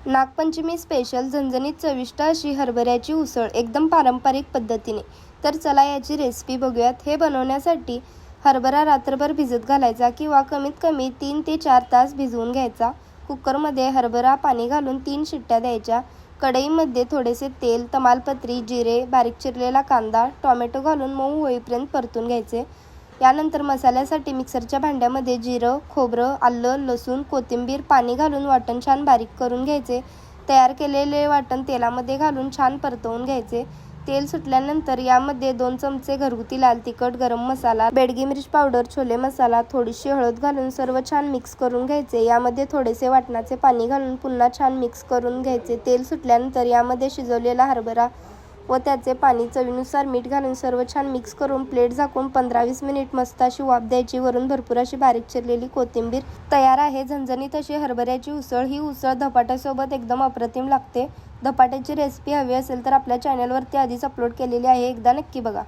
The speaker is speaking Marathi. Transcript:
नागपंचमी स्पेशल झणझणीत चविष्ट अशी हरभऱ्याची उसळ एकदम पारंपरिक पद्धतीने। तर चला याची रेसिपी बघूयात। हे बनवण्यासाठी हरभरा रात्रभर भिजत घालायचा किंवा कमीत कमी 3 ते 4 तास भिजवून घ्यायचा। कुकरमध्ये हरभरा पाणी घालून 3 शिट्ट्या द्यायच्या। कढईमध्ये थोडेसे तेल, तमालपत्री, जिरे, बारीक चिरलेला कांदा, टोमॅटो घालून मऊ होईपर्यंत परतून घ्यायचे। यानंतर मसाल्यासाठी मिक्सरच्या भांड्यामध्ये जिरं, खोबरं, आलं, लसूण, कोथिंबीर, पाणी घालून वाटण छान बारीक करून घ्यायचे। तयार केलेले वाटण तेलामध्ये घालून छान परतवून घ्यायचे। तेल सुटल्यानंतर यामध्ये 2 चमचे घरगुती लाल तिखट, गरम मसाला, बेडगी मिरची पावडर, छोले मसाला, थोडीशी हळद घालून सर्व छान मिक्स करून घ्यायचे। यामध्ये थोडेसे वाटणाचे पाणी घालून पुन्हा छान मिक्स करून घ्यायचे। तेल सुटल्यानंतर यामध्ये शिजवलेला हरभरा व त्याचे पाणी, चवीनुसार मीठ घालून सर्व छान मिक्स करून प्लेट झाकून 15-20 मिनिट मस्त अशी वाफ द्यायची। वरून भरपूर अशी बारीक चिरलेली कोथिंबीर तयार आहे झणझणीत अशी हरभऱ्याची उसळ। ही उसळ धपाट्यासोबत एकदम अप्रतिम लागते। धपाट्याची रेसिपी हवी असेल तर आपल्या चॅनलवरती आधीच अपलोड केलेली आहे, एकदा नक्की बघा।